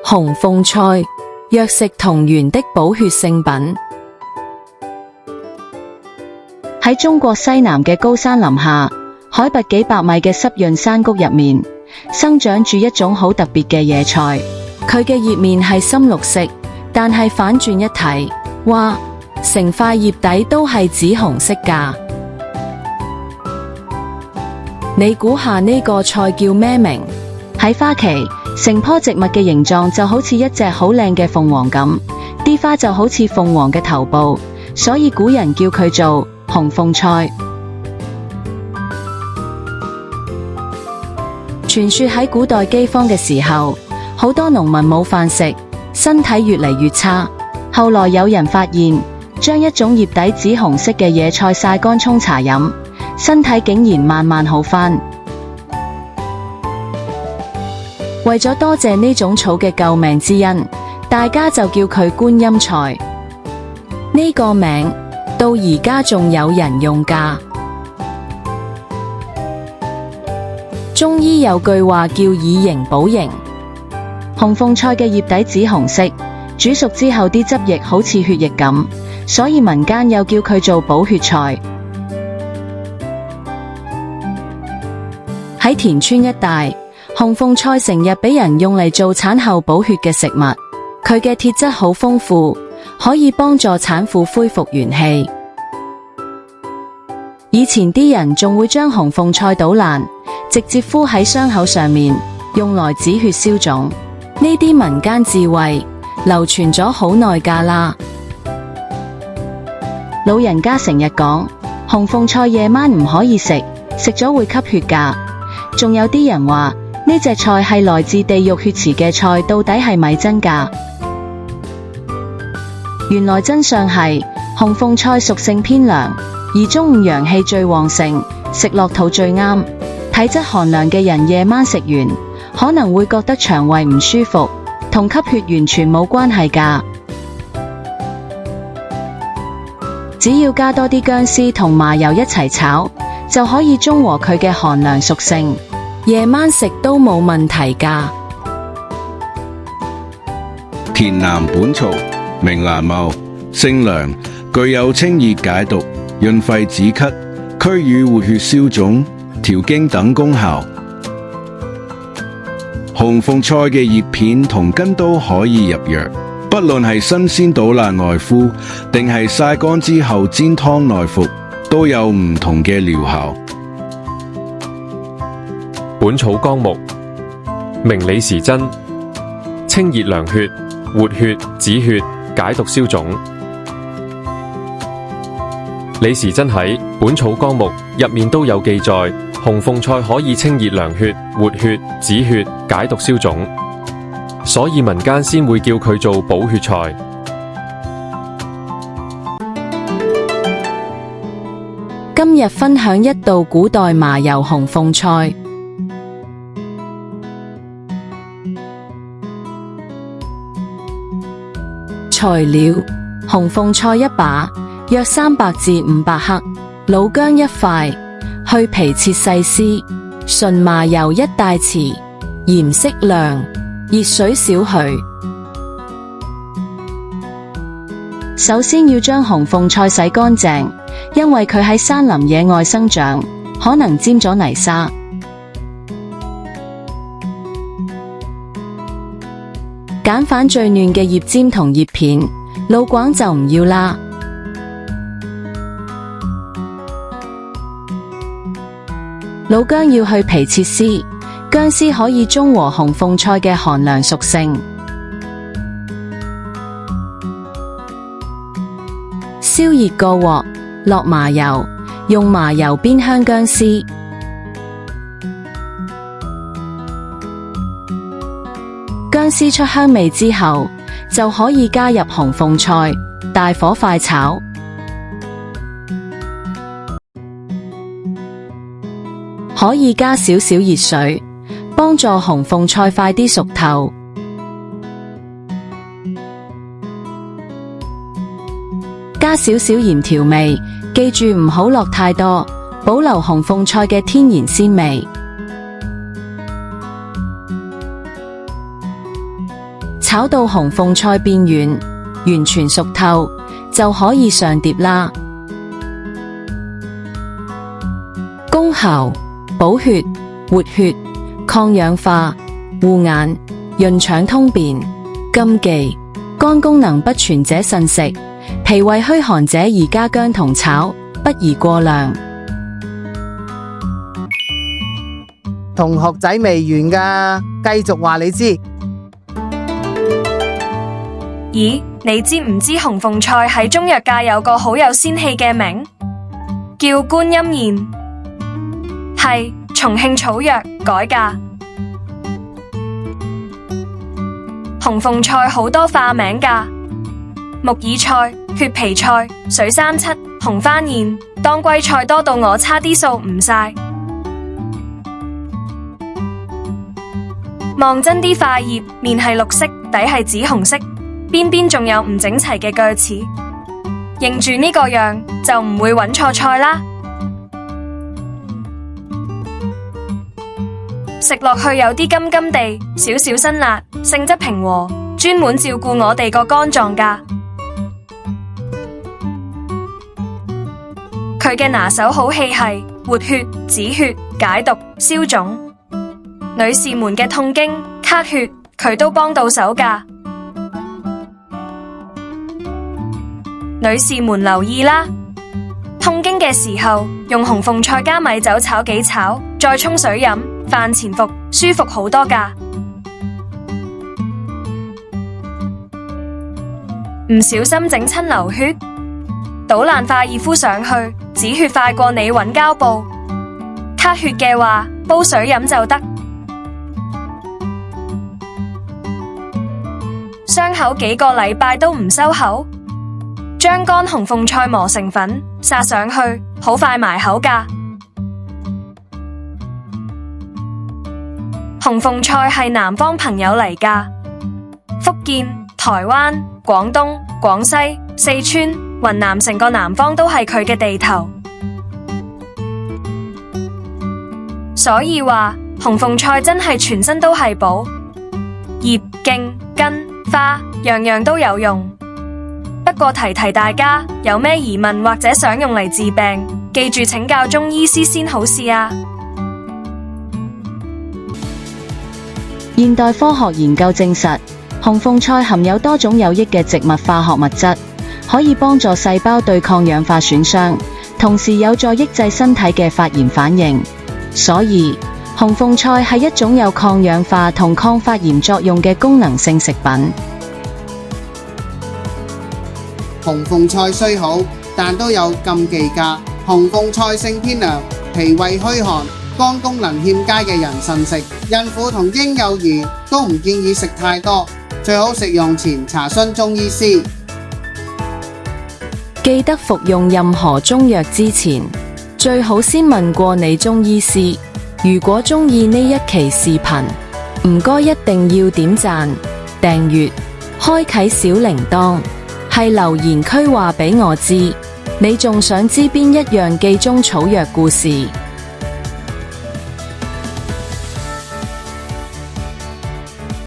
紅鳳菜，藥食同源的補血聖品。喺中國西南嘅高山林下，海拔幾百米嘅濕潤山谷入面，生長住一種好特別嘅野菜。佢嘅葉面係深綠色，但係反轉一睇，哇，成塊葉底都係紫紅色㗎。你估下呢個菜叫咩名？喺花期，成棵植物嘅形狀就好似一隻好靚嘅鳳凰咁，啲花就好似鳳凰嘅頭部，所以古人叫佢做紅鳳菜。傳說喺古代饑荒嘅時候，好多農民冇飯食，身體越嚟越差。後來有人發現，將一種葉底紫紅色嘅野菜曬乾沖茶飲，身體竟然慢慢好返。為咗多謝呢種草嘅救命之恩，大家就叫佢觀音菜。呢個名到而家仲有人用㗎。中醫有句話叫以形補形。紅鳳菜嘅葉底紫紅色，煮熟之後啲汁液好似血液咁，所以民間又叫佢做補血菜。喺田村一帶，紅鳳菜成日俾人用嚟做產後補血嘅食物。佢嘅鐵質好豐富，可以幫助產婦恢復元氣。以前啲人仲會將紅鳳菜搗爛，直接敷喺傷口上面，用來止血消腫。呢啲民間智慧流傳咗好耐㗎啦。老人家成日講，紅鳳菜夜晚唔可以食，食咗會吸血㗎。仲有啲人話呢隻菜係來自地獄血池嘅菜，到底係咪真㗎？原來真相係紅鳳菜屬性偏涼，而中午陽氣最旺盛，食落肚最啱。體質寒涼嘅人夜晚食完，可能會覺得腸胃唔舒服，同吸血完全冇關係㗎。只要加多啲薑絲同麻油一齊炒，就可以中和佢嘅寒涼屬性，夜晚食都冇問題㗎。田南本草，名蘭茂，性涼，具有清熱解毒、潤肺止咳、驅瘀活血消腫、調經等功效。紅鳳菜嘅葉片同根都可以入藥，不論係新鮮搗爛外敷，定係曬乾之後煎湯內服，都有唔同嘅療效。本草綱目：明理時珍，清熱涼血、活血止血、解毒消腫。李時珍喺《本草綱目》入面都有記載，紅鳳菜可以清熱涼血、活血止血、解毒消腫，所以民間先會叫佢做補血菜。今日分享一道古代麻油紅鳳菜。材料：紅鳳菜一把，約300至500克；老薑1塊，去皮切細絲；純麻油1大匙；鹽適量；熱水少許。首先要將紅鳳菜洗乾淨，因為佢喺山林野外生長，可能沾咗泥沙。揀返最嫩嘅葉尖同葉片，老廣就唔要啦。老薑要去皮切絲，薑絲可以中和紅鳳菜嘅寒涼屬性。燒熱個鑊，落麻油，用麻油煸香薑絲。薑絲出香味之後，就可以加入紅鳳菜，大火快炒。可以加少少熱水，幫助紅鳳菜快啲熟透。加少少鹽調味，記住唔好落太多，保留紅鳳菜嘅天然鮮味。炒到紅鳳菜變軟，完全熟透，就可以上碟啦。功效：補血、活血、抗氧化、護眼、潤腸通便。禁忌：肝功能不全者慎食，脾胃虛寒者宜加薑同炒，不宜過量。同學仔未完㗎，繼續話你知。咦，你知唔知紅鳳菜喺中藥界有個好有仙氣嘅名，叫觀音燕，係重慶草藥改㗎。紅鳳菜好多化名㗎，木耳菜、血皮菜、水三七、紅番燕、當歸菜多到我差啲數唔晒。望真啲塊葉，面係綠色，底係紫紅色，邊邊仲有唔整齊嘅鋸齒，認住呢個樣就唔會揾錯菜啦。食落去有啲甘甘地，少少辛辣，性質平和，專門照顧我哋個肝臟㗎。佢嘅拿手好戲係活血、止血、解毒、消腫。女士們嘅痛經、咳血，佢都幫到手㗎。女士們留意啦，痛經嘅時候用紅鳳菜加米酒炒幾炒，再沖水飲，飯前服，舒服好多㗎。唔小心整親流血，倒爛塊熱敷上去，止血快過你揾膠布。咳血嘅話，煲水飲就得。傷口幾個禮拜都唔收口，將乾紅鳳菜磨成粉，撒上去，好快埋口㗎。紅鳳菜係南方朋友嚟㗎，福建、台灣、廣東、廣西、四川、雲南成個南方都係佢嘅地頭，所以話紅鳳菜真係全身都係寶，葉、莖、根、花樣樣都有用。不過提提大家，有咩疑問或者想用嚟治病，記住請教中醫師先好試啊。現代科學研究證實，紅鳳菜含有多種有益嘅植物化學物質，可以幫助細胞對抗氧化損傷，同時有助抑制身體嘅發炎反應。所以，紅鳳菜係一種有抗氧化同抗發炎作用嘅功能性食品。紅鳳菜雖好，但都有禁忌㗎。紅鳳菜性偏涼，脾胃虛寒，肝功能欠佳嘅人慎食。孕婦同嬰幼兒都唔建議食太多，最好食用前查詢中醫師。記得服用任何中藥之前，最好先問過你中醫師。如果鍾意呢一期視頻，唔該一定要點讚、訂閱、開啟小鈴鐺，係留言區話俾我知，你仲想知邊一樣記中草藥故事。